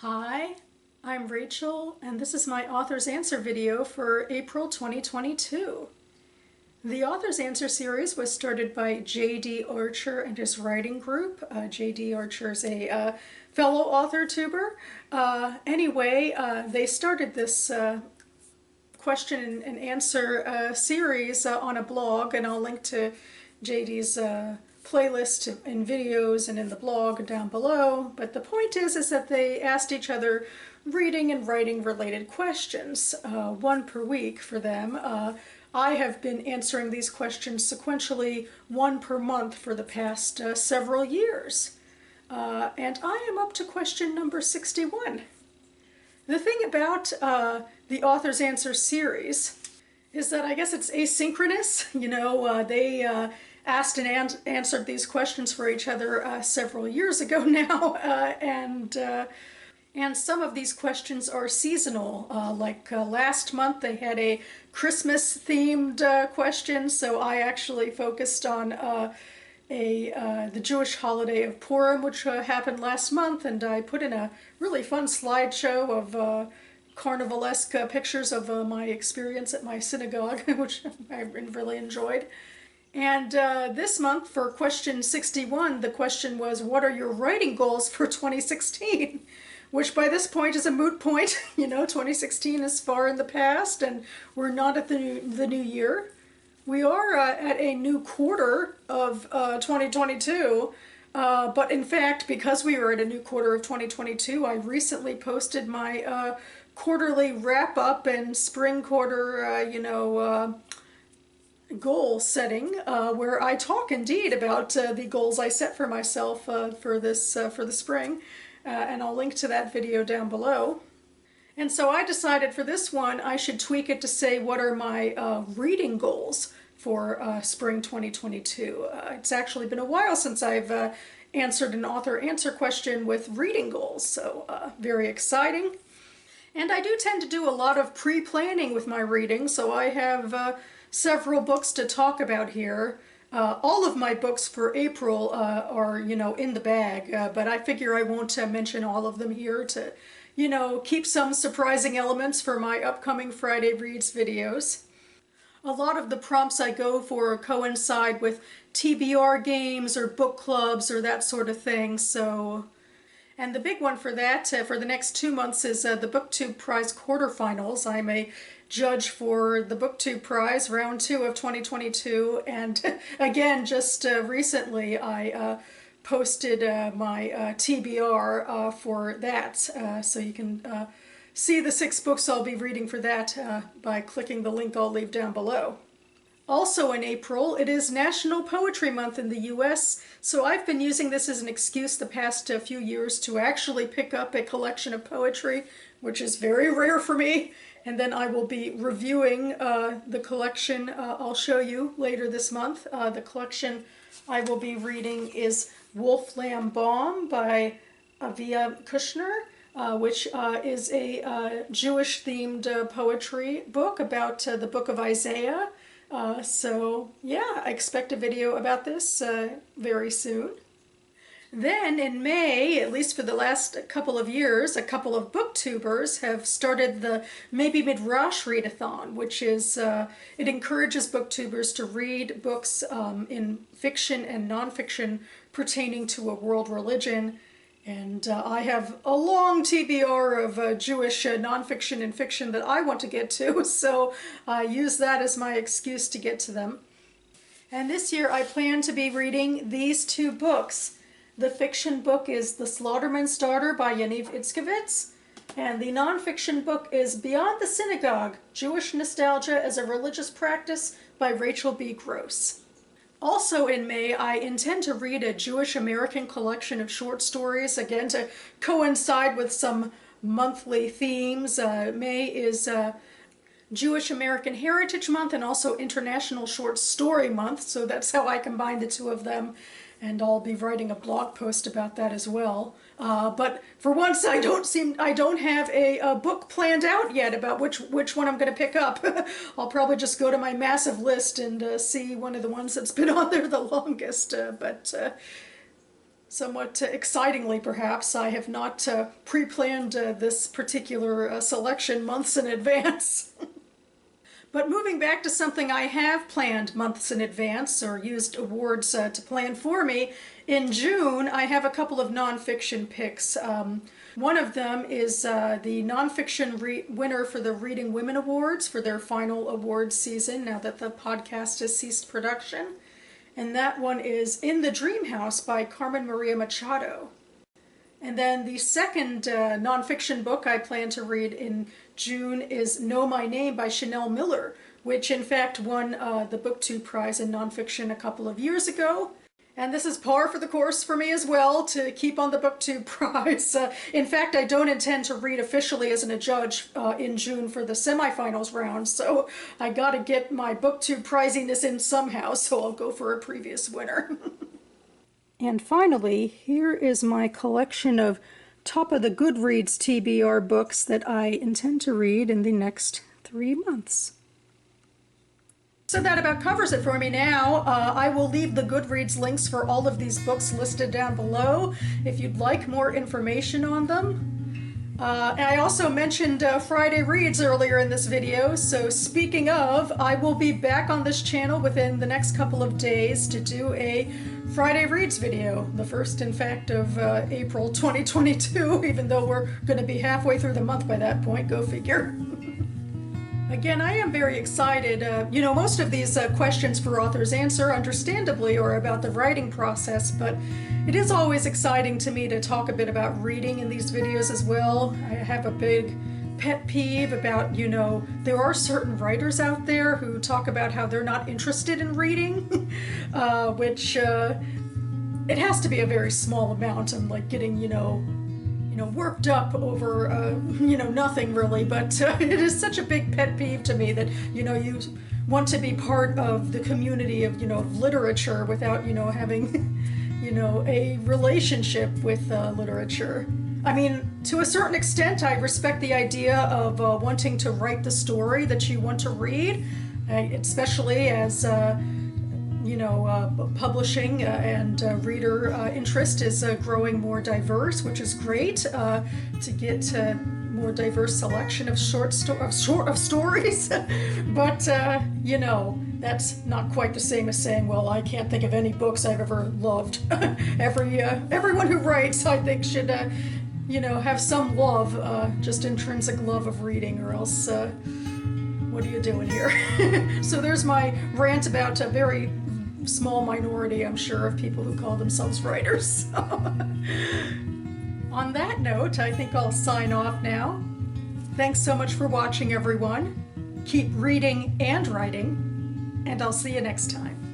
Hi, I'm Rachel, and this is my Author's Answer video for April 2022. The Author's Answer series was started by J.D. Archer and his writing group. J.D. Archer is a fellow author tuber. They started this question and answer series on a blog, and I'll link to JD's playlist and videos and in the blog down below. But the point is that they asked each other reading and writing related questions, one per week for them. I have been answering these questions sequentially, one per month for the past several years. And I am up to question number 61. The thing about the Author's Answer series is that I guess it's asynchronous. They asked and answered these questions for each other several years ago now, and some of these questions are seasonal. Last month they had a Christmas-themed question, so I actually focused on the Jewish holiday of Purim, which happened last month, and I put in a really fun slideshow of carnivalesque pictures of my experience at my synagogue, which I really enjoyed. And this month for question 61, the question was, what are your writing goals for 2016? Which by this point is a moot point. 2016 is far in the past and we're not at the new year. We are at a new quarter of 2022, but in fact, because we are at a new quarter of 2022, I recently posted my quarterly wrap-up and spring quarter, goal setting, where I talk indeed about the goals I set for myself for the spring, and I'll link to that video down below. And so I decided for this one I should tweak it to say what are my reading goals for spring 2022. It's actually been a while since I've answered an author answer question with reading goals, so very exciting. And I do tend to do a lot of pre-planning with my reading, so I have several books to talk about here. All of my books for April are, in the bag, but I figure I won't mention all of them here to, keep some surprising elements for my upcoming Friday Reads videos. A lot of the prompts I go for coincide with TBR games or book clubs or that sort of thing, so... And the big one for that, for the next 2 months, is the BookTube Prize quarterfinals. I'm a judge for the BookTube Prize, round 2 of 2022, and again, just recently I posted my TBR for that, so you can see the 6 books I'll be reading for that by clicking the link I'll leave down below. Also in April, it is National Poetry Month in the US, so I've been using this as an excuse the past few years to actually pick up a collection of poetry, which is very rare for me, and then I will be reviewing the collection I'll show you later this month. The collection I will be reading is Wolf Lamb Baum by Avia Kushner, which is a Jewish-themed poetry book about the book of Isaiah. So yeah, I expect a video about this very soon. Then in May, at least for the last couple of years, a couple of booktubers have started the Maybe Midrash Readathon, which is, it encourages booktubers to read books in fiction and nonfiction pertaining to a world religion. And I have a long TBR of Jewish nonfiction and fiction that I want to get to, so I use that as my excuse to get to them. And this year I plan to be reading these 2 books. The fiction book is The Slaughterman's Daughter by Yaniv Itzkovitz, and the nonfiction book is Beyond the Synagogue, Jewish Nostalgia as a Religious Practice by Rachel B. Gross. Also in May, I intend to read a Jewish American collection of short stories, again to coincide with some monthly themes. May is Jewish American Heritage Month and also International Short Story Month, so that's how I combine the 2 of them, and I'll be writing a blog post about that as well. But for once, I don't have a book planned out yet about which one I'm going to pick up. I'll probably just go to my massive list and see one of the ones that's been on there the longest. But Somewhat excitingly, perhaps, I have not pre-planned this particular selection months in advance. But moving back to something I have planned months in advance, or used awards to plan for me, in June I have a couple of nonfiction picks. One of them is the nonfiction winner for the Reading Women Awards for their final awards season, now that the podcast has ceased production. And that one is In the Dream House by Carmen Maria Machado. And then the second nonfiction book I plan to read in June is Know My Name by Chanel Miller, which in fact won the BookTube Prize in Nonfiction a couple of years ago. And this is par for the course for me as well, to keep on the BookTube Prize. In fact, I don't intend to read officially as a judge in June for the semifinals round, so I gotta get my BookTube Priziness in somehow, so I'll go for a previous winner. And finally, here is my collection of Top-of-the-GoodReads TBR books that I intend to read in the next 3 months. So that about covers it for me now. I will leave the Goodreads links for all of these books listed down below if you'd like more information on them. And I also mentioned Friday Reads earlier in this video, so speaking of, I will be back on this channel within the next couple of days to do a Friday Reads video, the first in fact of April 2022, even though we're going to be halfway through the month by that point, go figure. Again, I am very excited. You know, most of these questions for Author's Answer, understandably, are about the writing process, but it is always exciting to me to talk a bit about reading in these videos as well. I have a big pet peeve about, you know, there are certain writers out there who talk about how they're not interested in reading, which it has to be a very small amount. I'm like getting, you know, worked up over, nothing really, but it is such a big pet peeve to me that, you want to be part of the community of, literature without, having, a relationship with literature. I mean, to a certain extent, I respect the idea of wanting to write the story that you want to read, especially as publishing and reader interest is growing more diverse, which is great to get more diverse selection of of stories. But that's not quite the same as saying, well, I can't think of any books I've ever loved. Everyone who writes, I think, should have some love, just intrinsic love of reading, or else what are you doing here? So there's my rant about a very small minority, I'm sure, of people who call themselves writers. On that note, I think I'll sign off now. Thanks so much for watching, everyone. Keep reading and writing, and I'll see you next time.